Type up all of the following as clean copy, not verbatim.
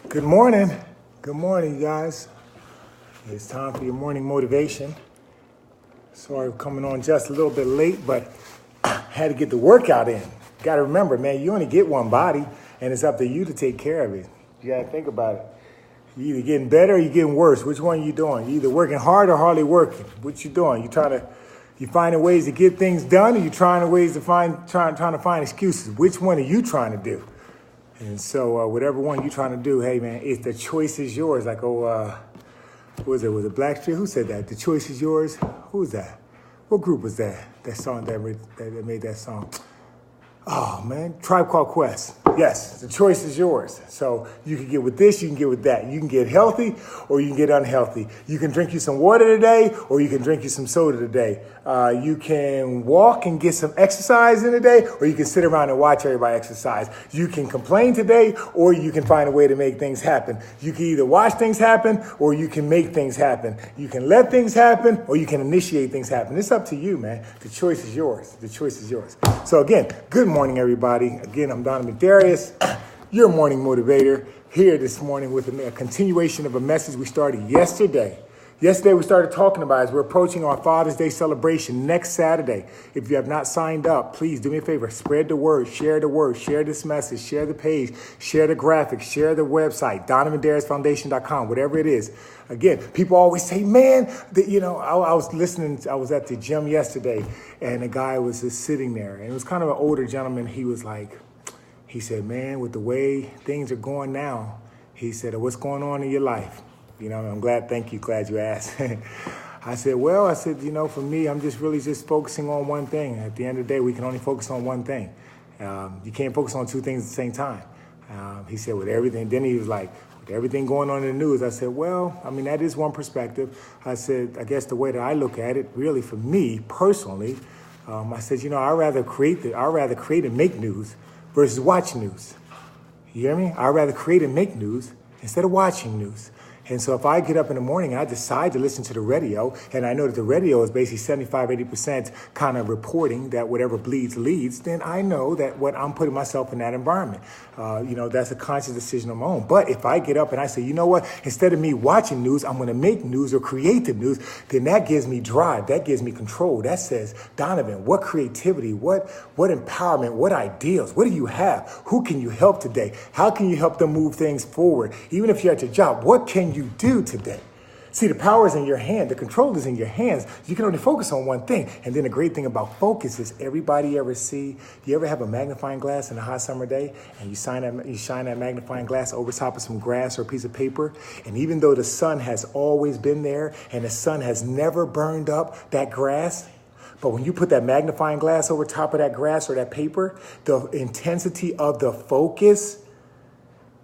Good morning. Good morning, you guys. It's time for your morning motivation. Sorry for coming on just a little bit late, but had to get the workout in. Got to remember, man, you only get one body, and it's up to you to take care of it. You got to think about it. You either getting better or you getting worse. Which one you doing? You either working hard or hardly working. What you doing? You finding ways to get things done, or you trying to find excuses? Which one are you trying to do? And so whatever one you're trying to do, hey, man, if the choice is yours. Like, what was it? Was it Blackstreet? Who said that? The choice is yours? Who was that? What group was that? That song that made that song? Oh, man, Tribe Called Quest. Yes, the choice is yours. So you can get with this, you can get with that. You can get healthy or you can get unhealthy. You can drink you some water today or you can drink you some soda today. You can walk and get some exercise in a day, or you can sit around and watch everybody exercise. You can complain today or you can find a way to make things happen. You can either watch things happen or you can make things happen. You can let things happen or you can initiate things happen. It's up to you, man. The choice is yours. The choice is yours. So again, good morning, everybody. Again, I'm Donovin Darius, your morning motivator, here this morning with a continuation of a message we started yesterday. Yesterday, we started talking about as we're approaching our Father's Day celebration next Saturday. If you have not signed up, please do me a favor. Spread the word, share this message, share the page, share the graphics, share the website, DonovanDariusFoundation.com, whatever it is. Again, people always say, man, I was at the gym yesterday, and a guy was just sitting there, and it was kind of an older gentleman. He said, man, with the way things are going now, he said, what's going on in your life? I'm glad you asked. I said, for me, I'm just focusing on one thing. At the end of the day, we can only focus on one thing. You can't focus on two things at the same time. He said, with everything, then he was like, with everything going on in the news, I said, that is one perspective. I said, I guess the way that I look at it, really for me personally, I said, I'd rather create and make news versus watch news. You hear me? I'd rather create and make news instead of watching news. And so if I get up in the morning and I decide to listen to the radio, and I know that the radio is basically 75-80% kind of reporting that whatever bleeds leads, then I know that what I'm putting myself in that environment. That's a conscious decision on my own. But if I get up and I say, you know what, instead of me watching news, I'm going to make news or create the news, then that gives me drive. That gives me control. That says, Donovan, what creativity, what empowerment, what ideals, what do you have? Who can you help today? How can you help them move things forward? Even if you're at your job, what can you do today? See, the power is in your hand. The control is in your hands. You can only focus on one thing. And then the great thing about focus is everybody you ever have a magnifying glass in a hot summer day and you shine that magnifying glass over top of some grass or a piece of paper. And even though the sun has always been there and the sun has never burned up that grass, but when you put that magnifying glass over top of that grass or that paper, the intensity of the focus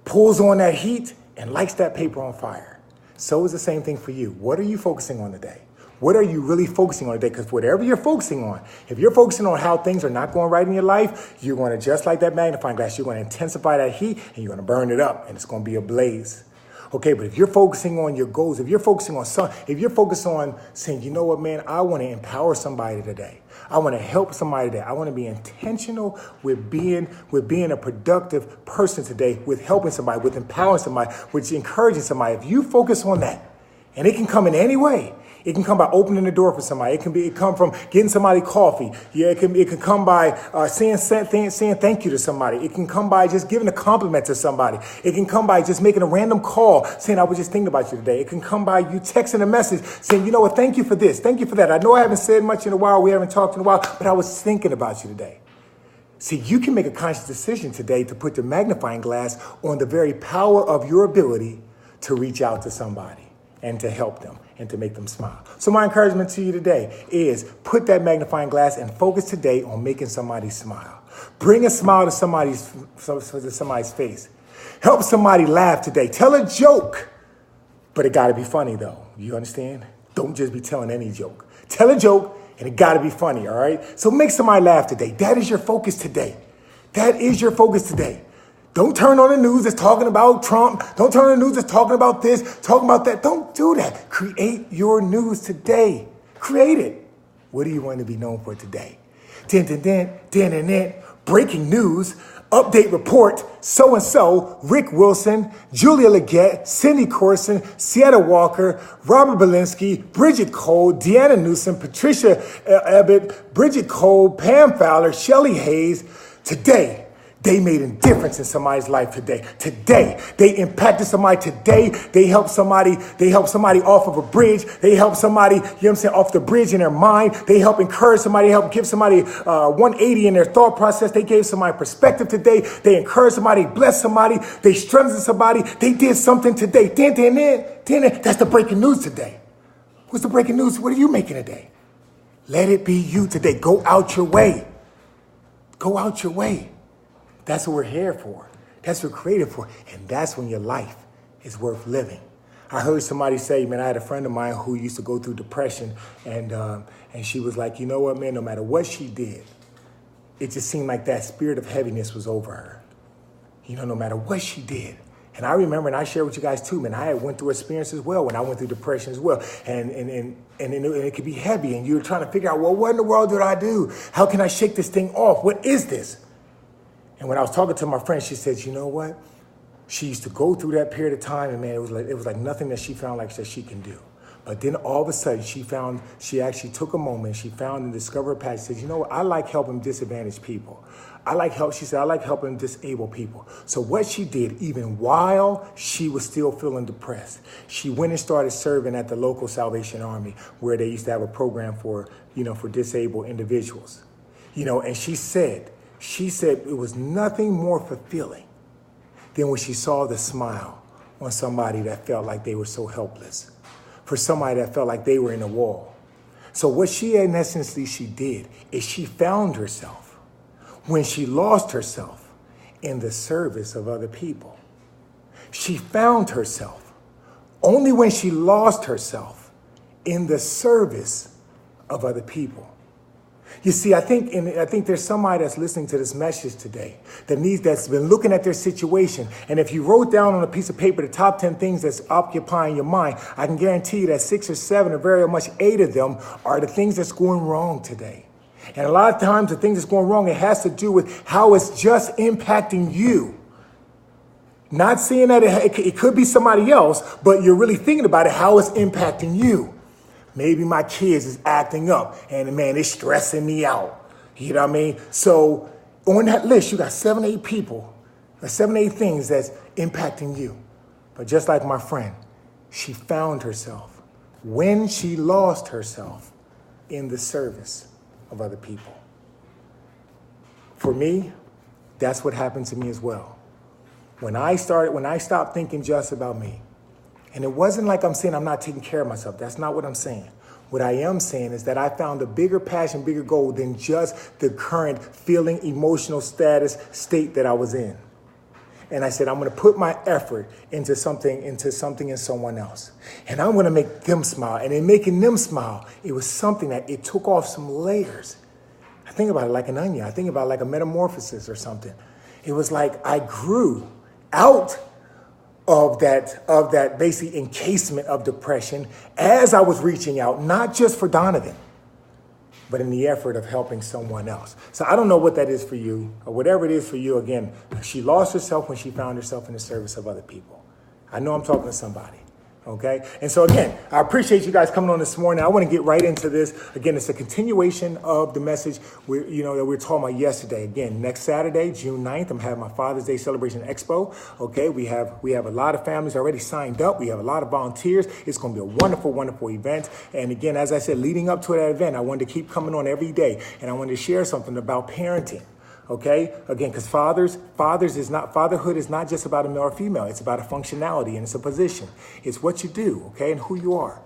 pulls on that heat and lights that paper on fire. So is the same thing for you. What are you focusing on today? What are you really focusing on today? Because whatever you're focusing on, if you're focusing on how things are not going right in your life, you're going to, just like that magnifying glass, you're going to intensify that heat and you're going to burn it up and it's going to be a blaze. Okay, but if you're focusing on your goals, if you're focused on saying, you know what, man, I want to empower somebody today. I want to help somebody today. I want to be intentional with being a productive person today, with helping somebody, with empowering somebody, with encouraging somebody. If you focus on that, and it can come in any way. It can come by opening the door for somebody. It come from getting somebody coffee. Yeah, it can come by saying thank you to somebody. It can come by just giving a compliment to somebody. It can come by just making a random call saying, I was just thinking about you today. It can come by you texting a message saying, you know what, thank you for this, thank you for that. I know I haven't said much in a while, we haven't talked in a while, but I was thinking about you today. See, you can make a conscious decision today to put the magnifying glass on the very power of your ability to reach out to somebody and to help them and to make them smile. So my encouragement to you today is put that magnifying glass and focus today on making somebody smile. Bring a smile to somebody's face. Help somebody laugh today. Tell a joke, but it got to be funny though. You understand? Don't just be telling any joke. Tell a joke and it got to be funny, all right? So make somebody laugh today. That is your focus today. That is your focus today. Don't turn on the news that's talking about Trump. Don't turn on the news that's talking about this, talking about that. Don't do that. Create your news today. Create it. What do you want to be known for today? Breaking news. Update report, so-and-so, Rick Wilson, Julia Leggett, Cindy Corson, Sietta Walker, Robert Belinsky, Bridget Cole, Deanna Newsom, Patricia Ebbett, Bridget Cole, Pam Fowler, Shelley Hayes. Today, they made a difference in somebody's life today. Today, they impacted somebody. Today, they helped somebody. They helped somebody off of a bridge. They helped somebody, you know what I'm saying, off the bridge in their mind. They helped encourage somebody. They helped give somebody 180 in their thought process. They gave somebody perspective today. They encouraged somebody, blessed somebody. They strengthened somebody. They did something today. That's the breaking news today. What's the breaking news? What are you making today? Let it be you today. Go out your way. Go out your way. That's what we're here for. That's what we're created for. And that's when your life is worth living. I heard somebody say, man, I had a friend of mine who used to go through depression, and she was like, you know what, man, no matter what she did, it just seemed like that spirit of heaviness was over her. You know, no matter what she did. And I remember, and I share with you guys too, man, I had went through experience as well when I went through depression as well. And it could be heavy, and you're trying to figure out, well, what in the world did I do? How can I shake this thing off? What is this? And when I was talking to my friend, she said, you know what? She used to go through that period of time, and man, it was like nothing that she found like that she can do. But then all of a sudden, she actually took a moment, she found and discovered a path. She said, you know what? I like helping disadvantaged people. She said, I like helping disabled people. So what she did, even while she was still feeling depressed, she went and started serving at the local Salvation Army, where they used to have a program for disabled individuals. And she said it was nothing more fulfilling than when she saw the smile on somebody that felt like they were so helpless, for somebody that felt like they were in a wall. So what she in essence she did is she found herself when she lost herself in the service of other people. She found herself only when she lost herself in the service of other people. You see, I think there's somebody that's listening to this message today that's been looking at their situation. And if you wrote down on a piece of paper the top 10 things that's occupying your mind, I can guarantee you that 6 or 7 or very much 8 of them are the things that's going wrong today. And a lot of times the things that's going wrong, it has to do with how it's just impacting you. Not seeing that it could be somebody else, but you're really thinking about it, how it's impacting you. Maybe my kids is acting up and man, it's stressing me out. You know what I mean? So on that list, you got 7, 8 people, 7, 8 things that's impacting you. But just like my friend, she found herself when she lost herself in the service of other people. For me, that's what happened to me as well. When I stopped thinking just about me, and it wasn't like I'm saying I'm not taking care of myself. That's not what I'm saying. What I am saying is that I found a bigger passion, bigger goal than just the current feeling, emotional state that I was in. And I said, I'm going to put my effort into something in someone else. And I'm going to make them smile. And in making them smile, it was something that it took off some layers. I think about it like an onion. I think about it like a metamorphosis or something. It was like I grew out of that basic encasement of depression as I was reaching out, not just for Donovan, but in the effort of helping someone else. So I don't know what that is for you, or whatever it is for you. Again, she lost herself when she found herself in the service of other people. I know I'm talking to somebody. Okay. And so again, I appreciate you guys coming on this morning. I want to get right into this. Again, it's a continuation of the message that we were talking about yesterday. Again, next Saturday, June 9th, I'm having my Father's Day Celebration Expo. Okay. We have a lot of families already signed up. We have a lot of volunteers. It's going to be a wonderful, wonderful event. And again, as I said, leading up to that event, I wanted to keep coming on every day, and I wanted to share something about parenting. Okay, again, because fatherhood is not just about a male or female. It's about a functionality, and it's a position. It's what you do, okay, and who you are.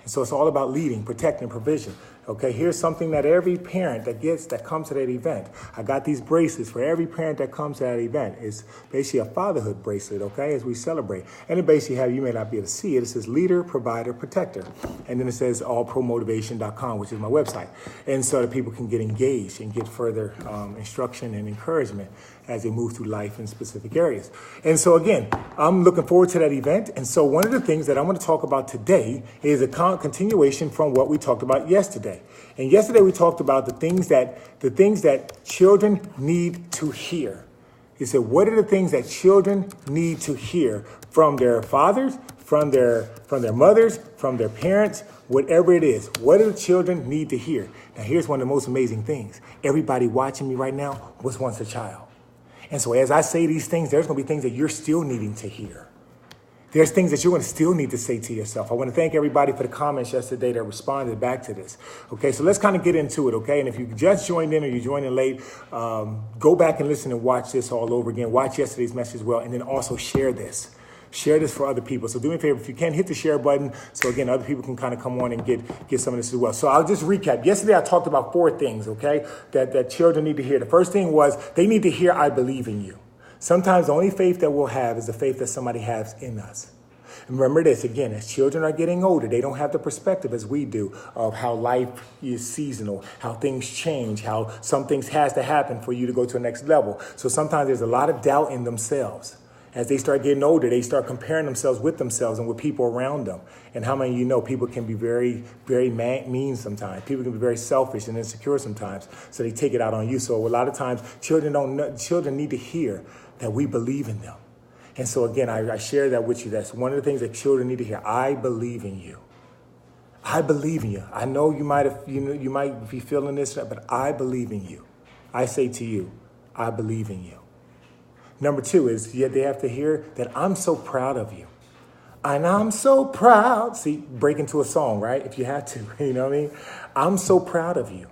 And so it's all about leading, protecting, provision. Okay, here's something that every parent that comes to that event. I got these bracelets for every parent that comes to that event. It's basically a fatherhood bracelet, okay, as we celebrate. And it basically you may not be able to see it. It says leader, provider, protector. And then it says allpromotivation.com, which is my website. And so that people can get engaged and get further instruction and encouragement as they move through life in specific areas. And so again, I'm looking forward to that event. And so one of the things that I'm going to talk about today is a continuation from what we talked about yesterday. And yesterday we talked about the things that children need to hear. He said, what are the things that children need to hear from their fathers, from their mothers, from their parents, whatever it is? What do the children need to hear? Now, here's one of the most amazing things. Everybody watching me right now was once a child. And so as I say these things, there's going to be things that you're still needing to hear. There's things that you're going to still need to say to yourself. I want to thank everybody for the comments yesterday that responded back to this. Okay, so let's kind of get into it, okay? And if you just joined in or you joined in late, go back and listen and watch this all over again. Watch yesterday's message as well, and then also share this. Share this for other people. So do me a favor, if you can, hit the share button so, again, other people can kind of come on and get some of this as well. So I'll just recap. Yesterday I talked about 4 things, okay, that children need to hear. The first thing was they need to hear, I believe in you. Sometimes the only faith that we'll have is the faith that somebody has in us. And remember this, again, as children are getting older, they don't have the perspective as we do of how life is seasonal, how things change, how some things has to happen for you to go to the next level. So sometimes there's a lot of doubt in themselves. As they start getting older, they start comparing themselves with themselves and with people around them. And how many of you know people can be very, very mean sometimes? People can be very selfish and insecure sometimes. So they take it out on you. So a lot of times children need to hear that we believe in them. And so again, I share that with you. That's one of the things that children need to hear. I believe in you. I believe in you. I know you might be feeling this, but I believe in you. I say to you, I believe in you. Number 2 is they have to hear that I'm so proud of you. And I'm so proud. See, break into a song, right? If you have to, you know what I mean? I'm so proud of you.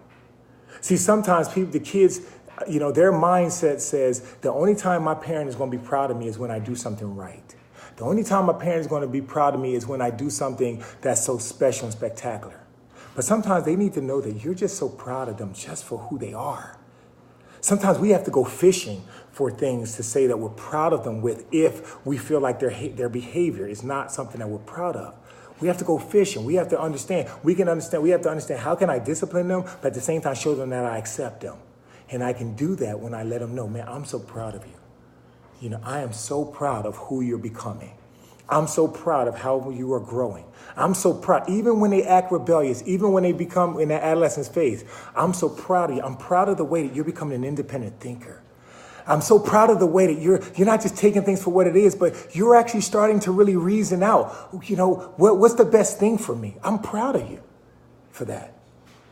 See, sometimes the kids, their mindset says the only time my parent is going to be proud of me is when I do something right. The only time my parent is going to be proud of me is when I do something that's so special and spectacular. But sometimes they need to know that you're just so proud of them just for who they are. Sometimes we have to go fishing for things to say that we're proud of them with if we feel like their behavior is not something that we're proud of. We have to go fishing. We have to understand. We have to understand how can I discipline them, but at the same time show them that I accept them. And I can do that when I let them know, man, I'm so proud of you. I am so proud of who you're becoming. I'm so proud of how you are growing. I'm so proud, even when they act rebellious, even when they become in that adolescence phase, I'm so proud of you. I'm proud of the way that you're becoming an independent thinker. I'm so proud of the way that you're not just taking things for what it is, but you're actually starting to really reason out, what's the best thing for me? I'm proud of you for that.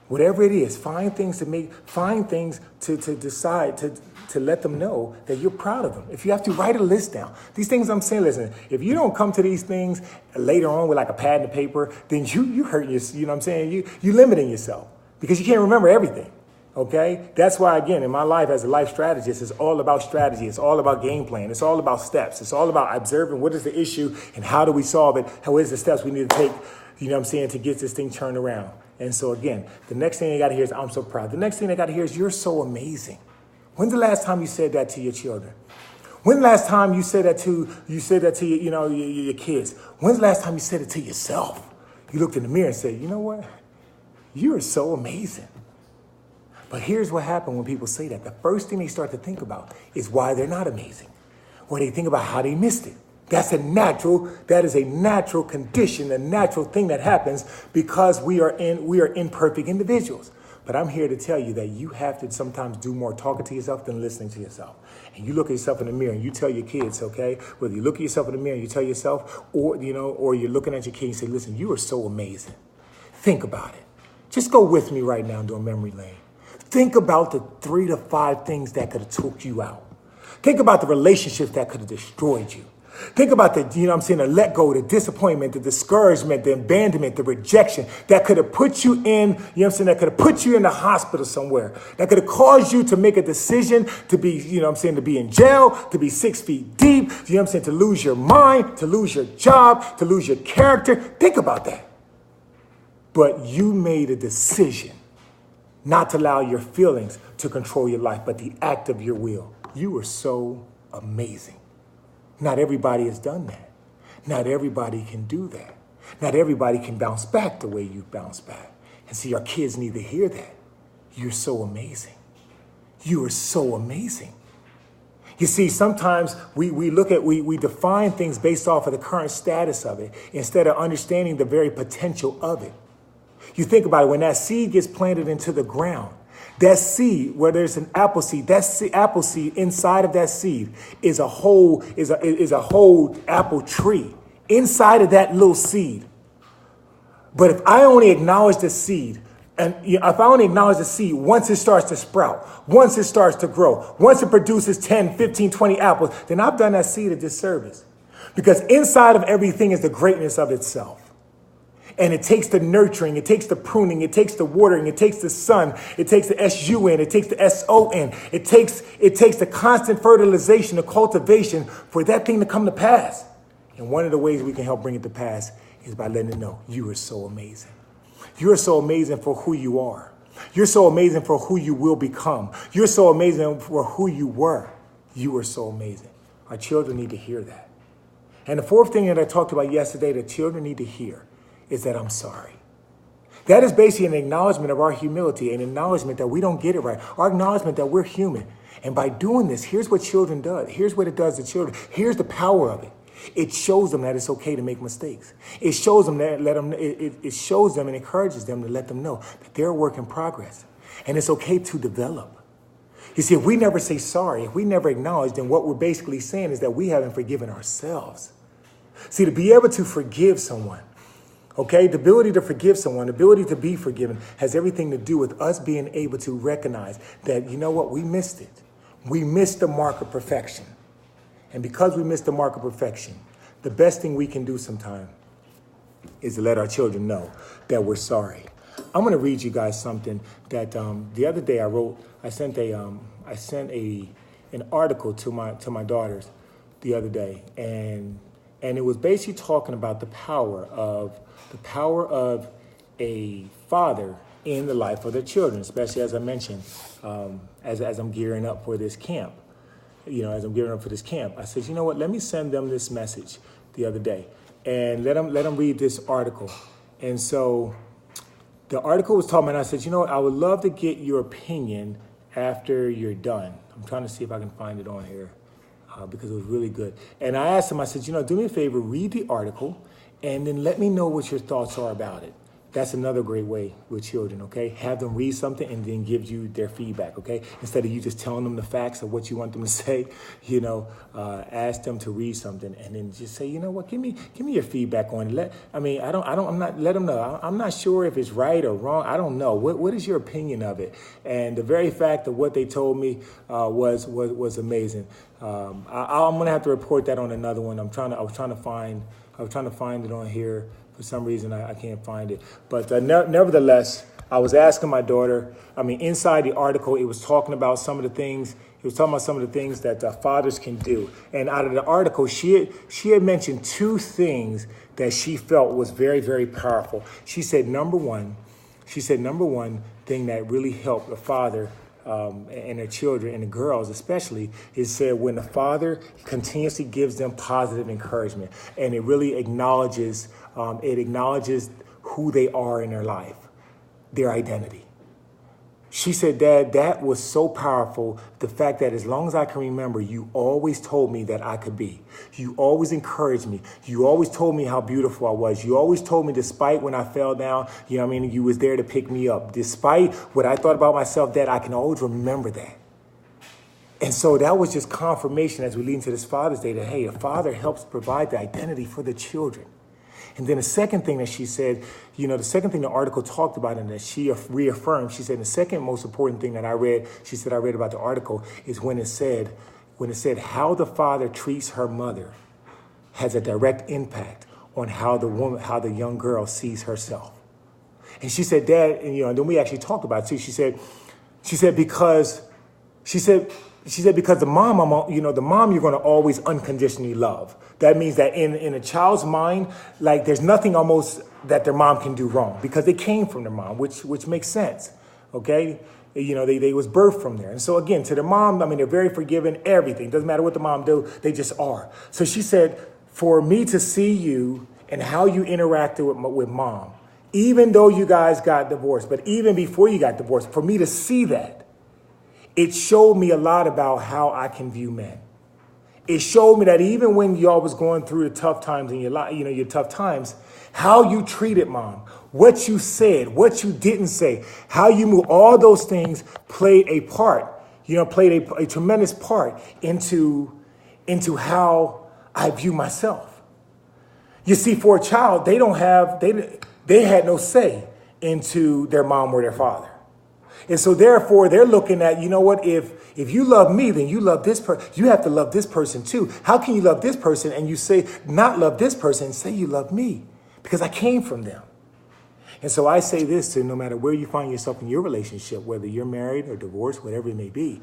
Whatever it is, find things to decide to let them know that you're proud of them. If you have to, write a list down. These things I'm saying, listen, if you don't come to these things later on with like a pad and paper, then you hurt yourself, you know what I'm saying? You limiting yourself because you can't remember everything. Okay? That's why, again, in my life as a life strategist, it's all about strategy. It's all about game plan. It's all about steps. It's all about observing what is the issue and how do we solve it? What is the steps we need to take, to get this thing turned around? And so, again, the next thing they got to hear is, I'm so proud. The next thing they got to hear is, you're so amazing. When's the last time you said that to your children? When's the last time you said that to your kids? When's the last time you said it to yourself? You looked in the mirror and said, you know what? You are so amazing. But here's what happened when people say that. The first thing they start to think about is why they're not amazing. Or they think about how they missed it. That is a natural condition, a natural thing that happens because we are imperfect individuals. But I'm here to tell you that you have to sometimes do more talking to yourself than listening to yourself. And you look at yourself in the mirror and you tell your kids, okay, whether you look at yourself in the mirror and you tell yourself, or you're looking at your kid and say, listen, you are so amazing. Think about it. Just go with me right now doing memory lane. Think about the 3 to 5 things that could have took you out. Think about the relationships that could have destroyed you. Think about the let go, the disappointment, the discouragement, the abandonment, the rejection that could have put you in, that could have put you in the hospital somewhere, that could have caused you to make a decision to be, to be in jail, to be 6 feet deep, to lose your mind, to lose your job, to lose your character. Think about that. But you made a decision not to allow your feelings to control your life, but the act of your will. You are so amazing. Not everybody has done that. Not everybody can do that. Not everybody can bounce back the way you bounce back. And see, our kids need to hear that. You're so amazing. You are so amazing. You see, sometimes we define things based off of the current status of it instead of understanding the very potential of it. You think about it, when that seed gets planted into the ground, That seed, where there's an apple seed, apple seed inside of that seed is a whole apple tree inside of that little seed. But if I only acknowledge the seed, and if I only acknowledge the seed, once it starts to sprout, once it starts to grow, once it produces 10, 15, 20 apples, then I've done that seed a disservice. Because inside of everything is the greatness of itself. And it takes the nurturing, it takes the pruning, it takes the watering, it takes the sun, it takes the S-U-N, it takes the S-O-N. It takes the constant fertilization, the cultivation for that thing to come to pass. And one of the ways we can help bring it to pass is by letting it know you are so amazing. You are so amazing for who you are. You're so amazing for who you will become. You're so amazing for who you were. You are so amazing. Our children need to hear that. And the fourth thing that I talked about yesterday that children need to hear is that I'm sorry. That is basically an acknowledgement of our humility, an acknowledgement that we don't get it right, our acknowledgement that we're human. And by doing this, here's what children do. Here's what it does to children. Here's the power of it. It shows them that it's okay to make mistakes. It shows them that it shows them and encourages them to let them know that they're a work in progress. And it's okay to develop. You see, if we never say sorry, if we never acknowledge, then what we're basically saying is that we haven't forgiven ourselves. See, to be able to forgive someone, okay, the ability to forgive someone, the ability to be forgiven has everything to do with us being able to recognize that, you know what, we missed it. We missed the mark of perfection. And because we missed the mark of perfection, the best thing we can do sometime is to let our children know that we're sorry. I'm going to read you guys something that the other day I sent an article to my daughters the other day, and it was basically talking about the power of a father in the life of their children, especially as I mentioned, as I'm gearing up for this camp. I said, you know what? Let me send them this message the other day, and let them read this article. And so the article was talking, and I said, you know what? I would love to get your opinion after you're done. I'm trying to see if I can find it on here because it was really good. And I asked them, I said, do me a favor, read the article, and then let me know what your thoughts are about it. That's another great way with children, okay? Have them read something and then give you their feedback, okay? Instead of you just telling them the facts of what you want them to say, ask them to read something and then just say, you know what, give me your feedback on it. Let them know. I'm not sure if it's right or wrong. I don't know. What is your opinion of it? And the very fact of what they told me was amazing. I'm gonna have to report that on another one. I was trying to find it on here. For some reason, I can't find it. But nevertheless, I was asking my daughter, inside the article, it was talking about some of the things that fathers can do. And out of the article, she had mentioned two things that she felt was very, very powerful. She said, number one thing that really helped a father and their children, and the girls especially, is said when the father continuously gives them positive encouragement, and it really acknowledges who they are in their life, their identity. She said, Dad, that was so powerful. The fact that as long as I can remember, you always told me that I could be. You always encouraged me. You always told me how beautiful I was. You always told me, despite when I fell down, you was there to pick me up. Despite what I thought about myself, Dad, I can always remember that. And so that was just confirmation as we lead into this Father's Day that, hey, a father helps provide the identity for the children. And then the second thing that she said, the second thing the article talked about and that she reaffirmed, she said the second most important thing that I read about the article is when it said how the father treats her mother has a direct impact on how the young girl sees herself. And she said, Dad, and then we actually talked about it too. She said because the mom you're going to always unconditionally love. That means that in a child's mind, like there's nothing almost that their mom can do wrong because they came from their mom, which makes sense. Okay. They was birthed from there. And so again, to the mom, they're very forgiving, everything. Doesn't matter what the mom do. They just are. So she said, for me to see you and how you interacted with mom, even though you guys got divorced, but even before you got divorced, for me to see that, it showed me a lot about how I can view men. it showed me that even when y'all was going through the tough times in your life, your tough times, how you treated mom, what you said, what you didn't say, how you moved, all those things played a part, played a tremendous part into how I view myself. You see, for a child, they had no say into their mom or their father. And so therefore they're looking at, if you love me, then you love this person. You have to love this person too. How can you love this person and you say not love this person and say you love me? Because I came from them. And so I say this to no matter where you find yourself in your relationship, whether you're married or divorced, whatever it may be,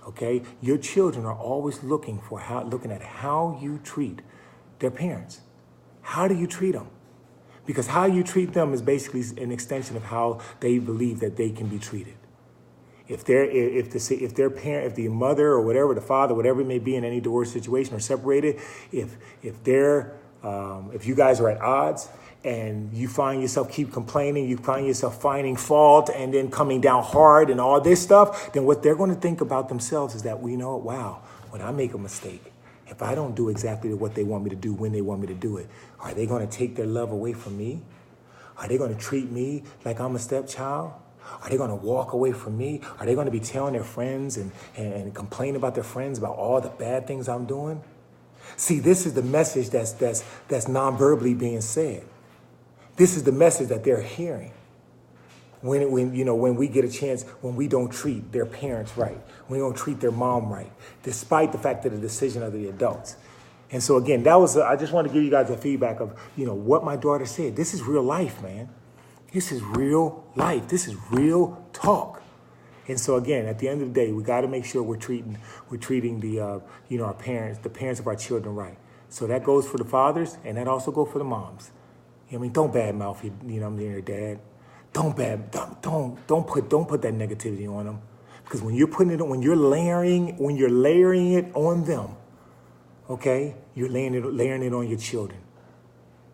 okay, your children are always looking at how you treat their parents. How do you treat them? Because how you treat them is basically an extension of how they believe that they can be treated. If the mother or whatever, the father, whatever it may be in any divorce situation or separated, if you guys are at odds and you find yourself keep complaining, you find yourself finding fault and then coming down hard and all this stuff, then what they're going to think about themselves is that, wow, when I make a mistake, if I don't do exactly what they want me to do when they want me to do it, are they going to take their love away from me? Are they going to treat me like I'm a stepchild? Are they going to walk away from me? Are they going to be telling their friends and complain about their friends about all the bad things I'm doing? See, this is the message that's non-verbally being said. This is the message that they're hearing. When we get a chance, when we don't treat their parents right, we don't treat their mom right, despite the fact that the decision of the adults. And so again, I just want to give you guys a feedback of, what my daughter said. This is real life, man. This is real life. This is real talk. And so again, at the end of the day, we got to make sure we're treating the our parents, the parents of our children right. So that goes for the fathers, and that also goes for the moms. Don't badmouth your dad. Don't put that negativity on them, because when you're layering it on them, okay, you're layering it on your children,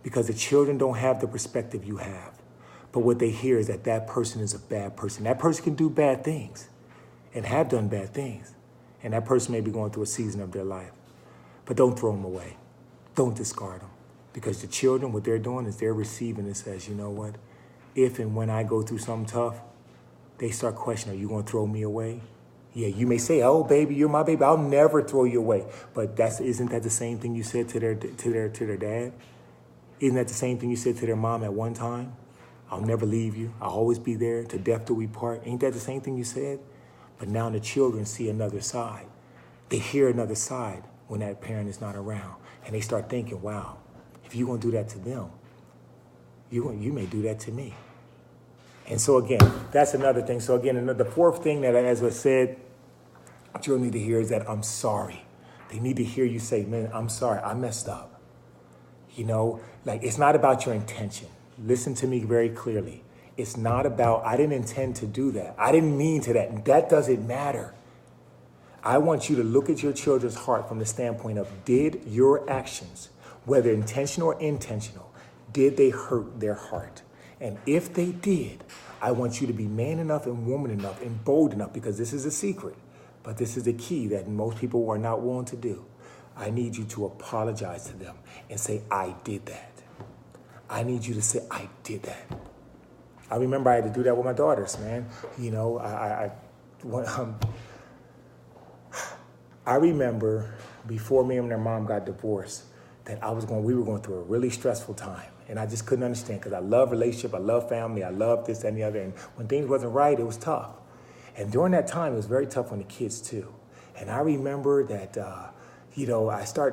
because the children don't have the perspective you have. But what they hear is that person is a bad person. That person can do bad things and have done bad things. And that person may be going through a season of their life. But don't throw them away. Don't discard them. Because the children, what they're doing is they're receiving this as, what? If and when I go through something tough, they start questioning, are you going to throw me away? Yeah, you may say, oh, baby, you're my baby. I'll never throw you away. But isn't that the same thing you said to their dad? Isn't that the same thing you said to their mom at one time? I'll never leave you. I'll always be there. To death do we part. Ain't that the same thing you said? But now the children see another side. They hear another side when that parent is not around. And they start thinking, wow, if you're going to do that to them, you may do that to me. And so again, that's another thing. So again, the fourth thing that, as I said, children need to hear is that I'm sorry. They need to hear you say, man, I'm sorry. I messed up. It's not about your intention. Listen to me very clearly. It's not about, I didn't intend to do that. I didn't mean to that. That doesn't matter. I want you to look at your children's heart from the standpoint of, did your actions, whether intentional or intentional, did they hurt their heart? And if they did, I want you to be man enough and woman enough and bold enough, because this is a secret, but this is the key that most people are not willing to do. I need you to apologize to them and say, I did that. I need you to say, I did that. I remember I had to do that with my daughters, man. I remember before me and their mom got divorced that we were going through a really stressful time. And I just couldn't understand, because I love relationship, I love family, I love this, that, and the other. And when things wasn't right, it was tough. And during that time, it was very tough on the kids too. And I remember that,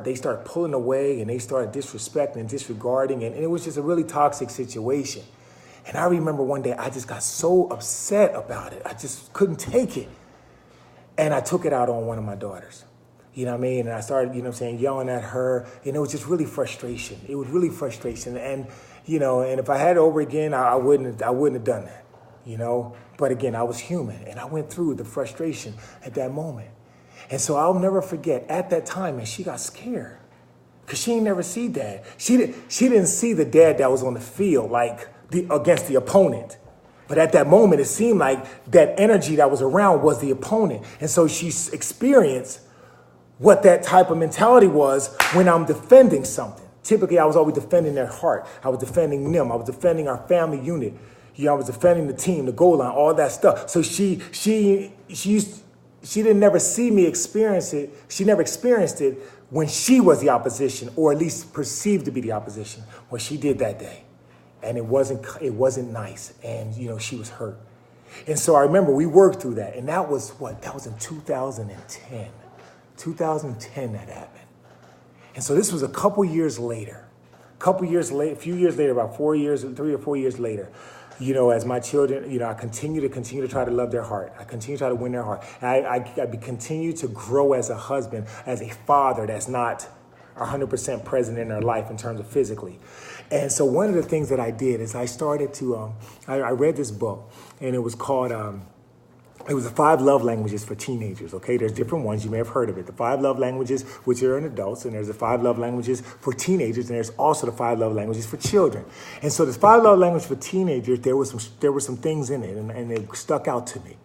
they started pulling away and they started disrespecting and disregarding. And it was just a really toxic situation. And I remember one day I just got so upset about it. I just couldn't take it. And I took it out on one of my daughters. You know what I mean? And I started, yelling at her. And it was just really frustration. It was really frustration. And, and if I had it over again, I wouldn't have done that, But again, I was human. And I went through the frustration at that moment. And so I'll never forget, at that time, and she got scared. Because she ain't never see dad. She didn't see the dad that was on the field, against the opponent. But at that moment, it seemed like that energy that was around was the opponent. And so she experienced what that type of mentality was when I'm defending something. Typically, I was always defending their heart. I was defending them. I was defending our family unit. I was defending the team, the goal line, all that stuff. So she didn't never see me experience it. She never experienced it when she was the opposition, or at least perceived to be the opposition. What she did that day, and it wasn't nice. And she was hurt. And so I remember we worked through that, and that was in 2010. 2010 that happened. And so this was a few years later, about 4 years, 3 or 4 years later, as my children, I continue to try to love their heart. I continue to try to win their heart. I continue to grow as a husband, as a father that's not 100% present in their life in terms of physically. And so one of the things that I did is I started to, I read this book, and it was called, it was the 5 love languages for teenagers, okay? There's different ones. You may have heard of it. The 5 love languages, which are in adults, and there's the 5 love languages for teenagers, and there's also the 5 love languages for children. And so the 5 love languages for teenagers, there were some things in it, and they stuck out to me.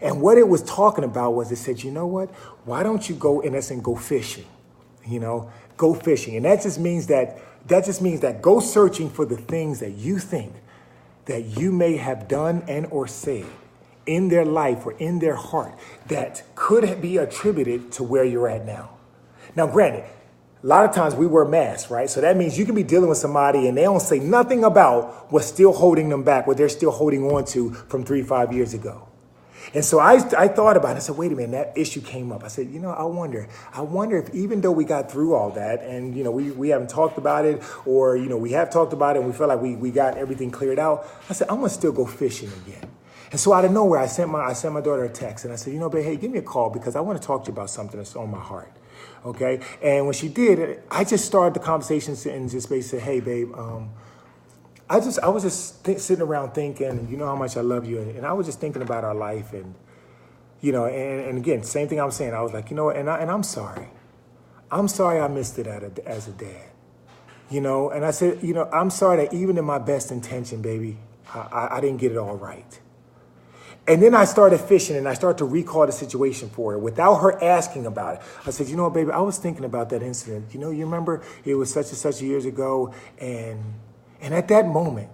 And what it was talking about was it said, you know what? Why don't you go, in essence, go fishing? Go fishing. And that just means that go searching for the things that you think that you may have done and or said in their life or in their heart that could be attributed to where you're at now. Now, granted, a lot of times we wear masks, right? So that means you can be dealing with somebody and they don't say nothing about what's still holding them back, what they're still holding on to from 3-5 years ago. And so I thought about it. I said, wait a minute, that issue came up. I said, I wonder if even though we got through all that and, we haven't talked about it or, we have talked about it and we feel like we got everything cleared out. I said, I'm going to still go fishing again. And so out of nowhere, I sent my daughter a text and I said, babe, hey, give me a call because I want to talk to you about something that's on my heart. Okay. And when she did, I just started the conversation and just basically said, hey, babe, I was just sitting around thinking, you know how much I love you. And I was just thinking about our life and, and again, same thing I'm saying. I was like, and I'm sorry. I'm sorry I missed it as a dad, and I said, I'm sorry that even in my best intention, baby, I didn't get it all right. And then I started fishing and I started to recall the situation for her without her asking about it. I said, baby, I was thinking about that incident. You remember it was such and such years ago. And at that moment,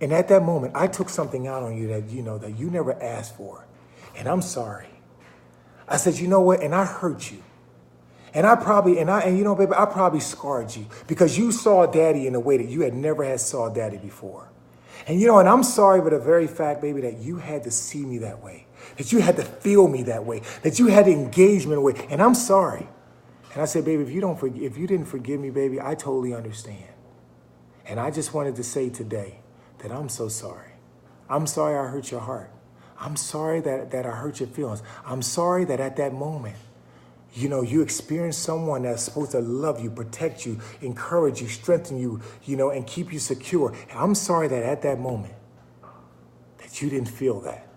I took something out on you that, that you never asked for. And I'm sorry. I said, you know what? And I hurt you. And baby, I probably scarred you because you saw daddy in a way that you had never had saw daddy before. And, and I'm sorry for the very fact, baby, that you had to see me that way, that you had to feel me that way, that you had to engage me in a way. And I'm sorry. And I said, baby, if you didn't forgive me, baby, I totally understand. And I just wanted to say today that I'm so sorry. I'm sorry I hurt your heart. I'm sorry that I hurt your feelings. I'm sorry that at that moment, you experienced someone that's supposed to love you, protect you, encourage you, strengthen you, and keep you secure. And I'm sorry that at that moment that you didn't feel that.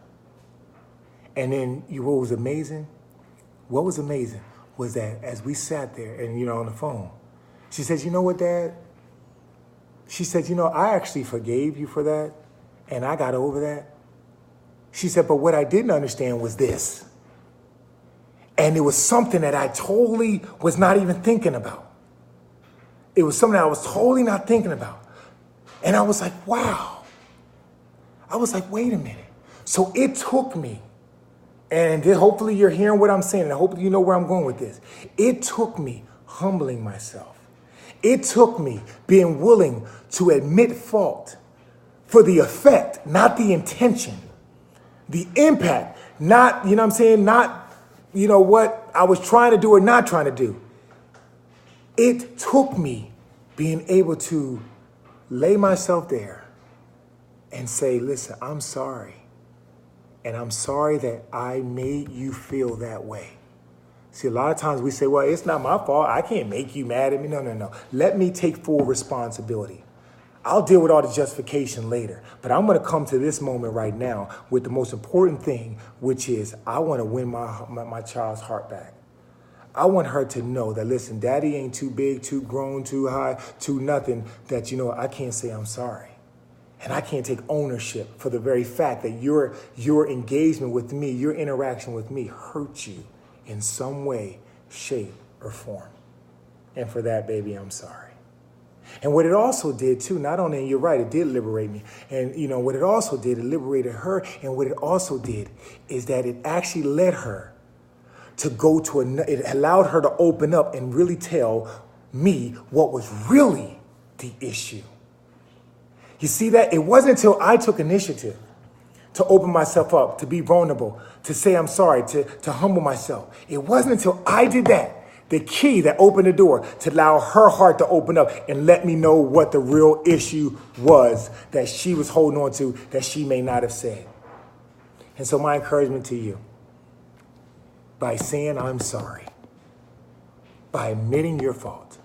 And then what was amazing was that as we sat there and, on the phone, she said, you know what, Dad? She said, I actually forgave you for that, and I got over that. She said, but what I didn't understand was this. And it was something that I totally was not even thinking about. It was something I was totally not thinking about. And I was like, wow. I was like, wait a minute. So it took me, and hopefully you're hearing what I'm saying, and hopefully you know where I'm going with this. It took me humbling myself. It took me being willing to admit fault for the effect, not the intention. The impact, not, not, what I was trying to do or not trying to do. It took me being able to lay myself there and say, listen, I'm sorry. And I'm sorry that I made you feel that way. See, a lot of times we say, well, it's not my fault. I can't make you mad at me. No. Let me take full responsibility. I'll deal with all the justification later. But I'm going to come to this moment right now with the most important thing, which is I want to win my child's heart back. I want her to know that, listen, daddy ain't too big, too grown, too high, too nothing, that, I can't say I'm sorry. And I can't take ownership for the very fact that your engagement with me, your interaction with me hurt you in some way shape, or form. And for that, baby, I'm sorry. And what it also did too, not only, and you're right, it did liberate me. And what it also did, it liberated her. And what it also did is that it actually led her to go to it allowed her to open up and really tell me what was really the issue. You see that? It wasn't until I took initiative to open myself up, to be vulnerable, to say I'm sorry, to humble myself. It wasn't until I did that, the key that opened the door to allow her heart to open up and let me know what the real issue was that she was holding on to that she may not have said. And so my encouragement to you, by saying I'm sorry, by admitting your fault,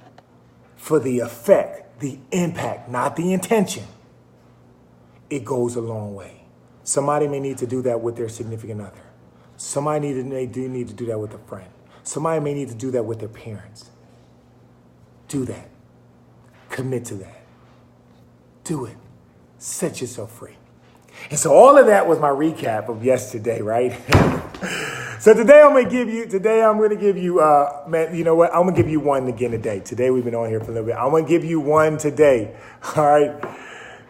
for the effect, the impact, not the intention, it goes a long way. Somebody may need to do that with their significant other. Somebody may need to do that with a friend. Somebody may need to do that with their parents. Do that. Commit to that. Do it. Set yourself free. And so all of that was my recap of yesterday, right? So today I'm going to give you, man, you know what? I'm going to give you one again today. Today we've been on here for a little bit. I'm going to give you one today. All right.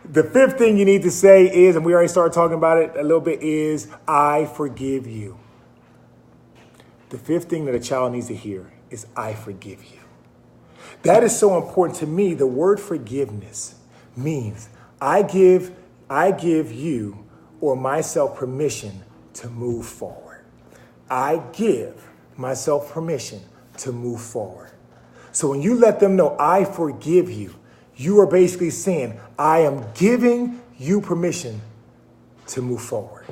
The fifth thing you need to say is, and we already started talking about it a little bit, is I forgive you. The fifth thing that a child needs to hear is I forgive you. That is so important to me. The word forgiveness means I give you or myself permission to move forward. I give myself permission to move forward. So when you let them know I forgive you, you are basically saying I am giving you permission to move forward.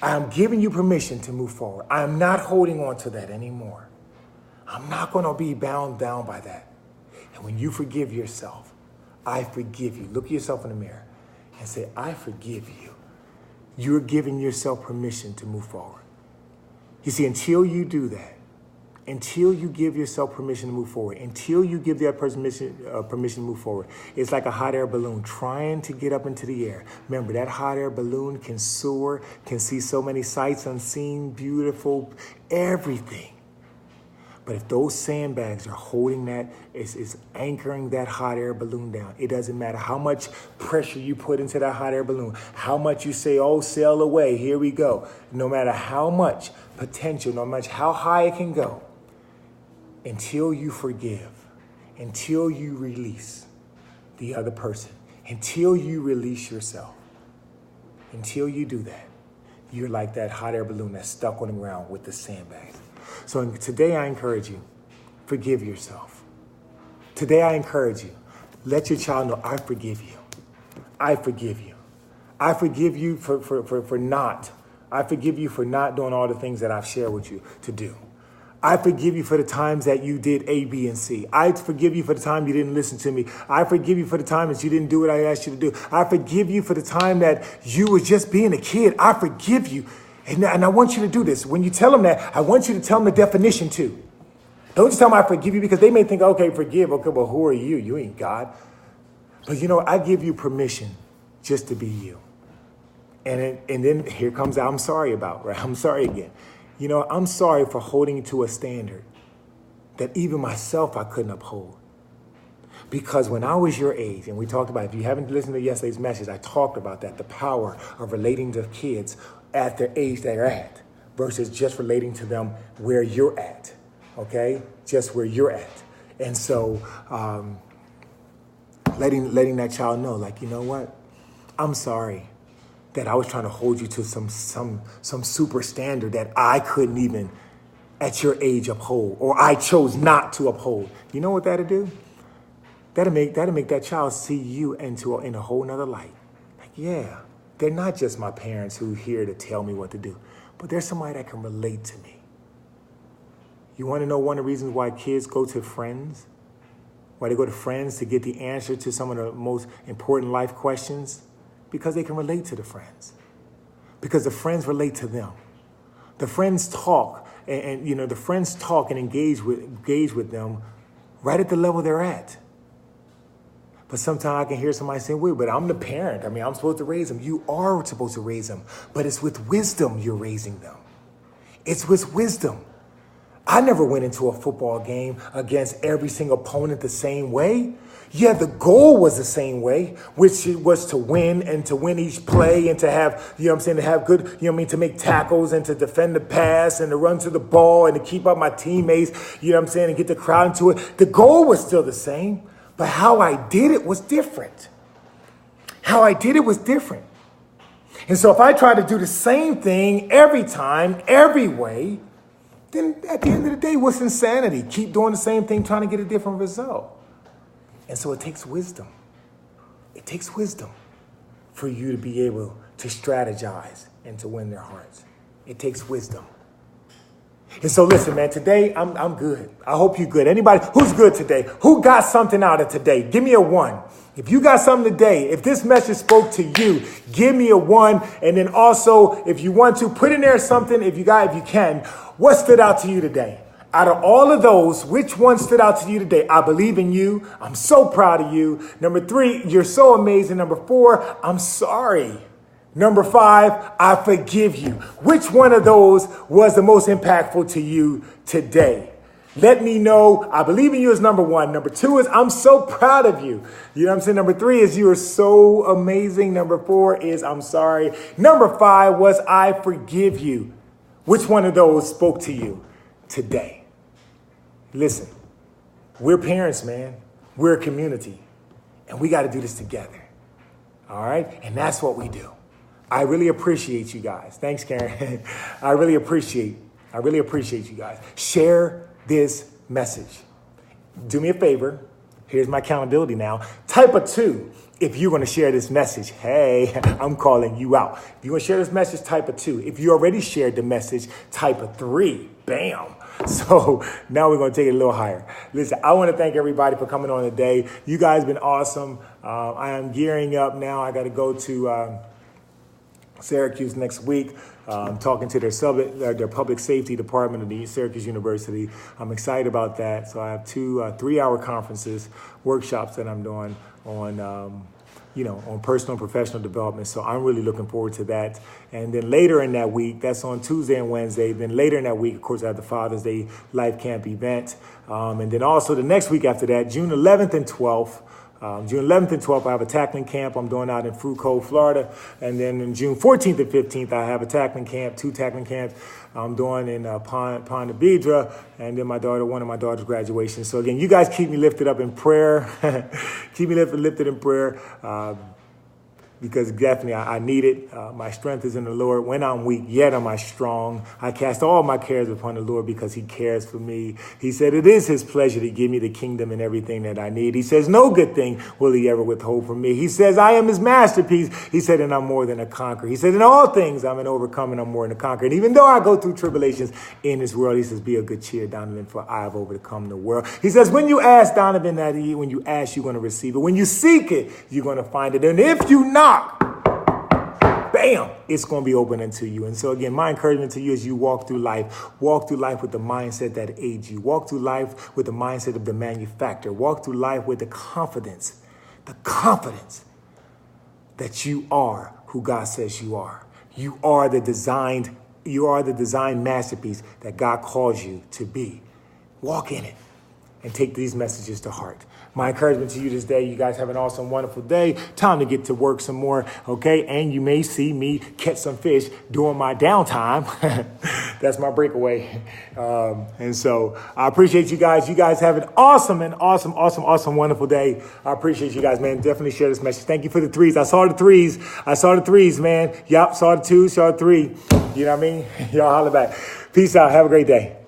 I am giving you permission to move forward. I am not holding on to that anymore. I'm not going to be bound down by that. And when you forgive yourself, I forgive you. Look at yourself in the mirror and say, I forgive you. You're giving yourself permission to move forward. You see, until you do that, until you give yourself permission to move forward, until you give that person permission to move forward, it's like a hot air balloon trying to get up into the air. Remember, that hot air balloon can soar, can see so many sights unseen, beautiful, everything. But if those sandbags are holding that, is anchoring that hot air balloon down, it doesn't matter how much pressure you put into that hot air balloon, how much you say, oh, sail away, here we go. No matter how much potential, no matter how high it can go, until you forgive, until you release the other person, until you release yourself, until you do that, you're like that hot air balloon that's stuck on the ground with the sandbags. So today I encourage you, forgive yourself. Today I encourage you, let your child know, I forgive you. I forgive you. I forgive you for not doing all the things that I've shared with you to do. I forgive you for the times that you did A, B, and C. I forgive you for the time you didn't listen to me. I forgive you for the time that you didn't do what I asked you to do. I forgive you for the time that you were just being a kid. I forgive you. And I want you to do this. When you tell them that, I want you to tell them the definition too. Don't just tell them I forgive you, because they may think, okay, forgive. Okay, well, who are you? You ain't God. But I give you permission just to be you. And then here comes I'm sorry about, right? I'm sorry again. I'm sorry for holding you to a standard that even myself I couldn't uphold. Because when I was your age, and we talked about, if you haven't listened to yesterday's message, I talked about that, the power of relating to kids at their age they're at versus just relating to them where you're at, okay? Just where you're at. And so letting that child know, like, you know what? I'm sorry that I was trying to hold you to some super standard that I couldn't even at your age uphold, or I chose not to uphold. You know what that'll do? That'll make that child see you in a whole nother light. Like, yeah, they're not just my parents who are here to tell me what to do, but there's somebody that can relate to me. You want to know one of the reasons why kids go to friends? Why they go to friends to get the answer to some of the most important life questions? Because they can relate to the friends. Because the friends relate to them. The friends talk, and the friends talk and engage with them right at the level they're at. But sometimes I can hear somebody saying, wait, but I'm the parent. I mean, I'm supposed to raise them. You are supposed to raise them. But it's with wisdom you're raising them. It's with wisdom. I never went into a football game against every single opponent the same way. Yeah, the goal was the same way, which was to win and to win each play and to have, to have good, to make tackles and to defend the pass and to run to the ball and to keep up my teammates, and get the crowd into it. The goal was still the same, but how I did it was different. And so if I try to do the same thing every time, every way, then at the end of the day, what's insanity? Keep doing the same thing, trying to get a different result. And so it takes wisdom. It takes wisdom for you to be able to strategize and to win their hearts. It takes wisdom. And so listen, man, today I'm good. I hope you're good. Anybody who's good today? Who got something out of today? Give me a 1. If you got something today, if this message spoke to you, give me a 1. And then also, if you want to, put in there something, if you can, what stood out to you today? Out of all of those, which one stood out to you today? I believe in you. I'm so proud of you. Number 3, you're so amazing. Number 4, I'm sorry. Number 5, I forgive you. Which one of those was the most impactful to you today? Let me know. I believe in you is number 1. Number 2 is I'm so proud of you. You know what I'm saying? Number 3 is you are so amazing. Number 4 is I'm sorry. Number 5 was I forgive you. Which one of those spoke to you today? Listen, we're parents, man. We're a community. And we got to do this together. All right? And that's what we do. I really appreciate you guys. Thanks, Karen. I really appreciate you guys. Share this message. Do me a favor. Here's my accountability now. Type a 2 if you're going to share this message. Hey, I'm calling you out. If you're going to share this message, type a 2. If you already shared the message, type a 3. Bam. So now we're going to take it a little higher. Listen, I want to thank everybody for coming on today. You guys have been awesome. I am gearing up now. I got to go to Syracuse next week. Talking to their public safety department of the Syracuse University. I'm excited about that. So I have 2 3-hour conferences, workshops that I'm doing on personal and professional development. So I'm really looking forward to that. And then later in that week, that's on Tuesday and Wednesday. Then later in that week, of course, I have the Father's Day Life Camp event. And then also the next week after that, June 11th and 12th. June 11th and 12th, I have a tackling camp I'm doing out in Fruit Cove, Florida. And then in June 14th and 15th, I have a tackling camp, 2 tackling camps I'm doing in Ponte Vedra. And then one of my daughter's graduations. So again, you guys keep me lifted up in prayer. Keep me lifted in prayer. Because definitely I need it. My strength is in the Lord. When I'm weak, yet am I strong. I cast all my cares upon the Lord because he cares for me. He said it is his pleasure to give me the kingdom and everything that I need. He says no good thing will he ever withhold from me. He says I am his masterpiece. He said, and I'm more than a conqueror. He said in all things I'm an overcomer and I'm more than a conqueror. And even though I go through tribulations in this world, he says, be of good cheer, Donovan, for I have overcome the world. He says, when you ask, Donovan, when you ask, you're going to receive it. When you seek it, you're going to find it. And if you knock, bam, it's going to be open unto you. And so again, my encouragement to you as you walk through life with the mindset that aids you. Walk through life with the mindset of the manufacturer. Walk through life with the confidence that you are who God says you are. You are the design masterpiece that God calls you to be. Walk in it and take these messages to heart. My encouragement to you this day, you guys have an awesome, wonderful day. Time to get to work some more, okay? And you may see me catch some fish during my downtime. That's my breakaway. And so I appreciate you guys. You guys have an awesome, wonderful day. I appreciate you guys, man. Definitely share this message. Thank you for the 3s. I saw the 3s, man. Yep, saw the 2, saw the 3. You know what I mean? Y'all holler back. Peace out. Have a great day.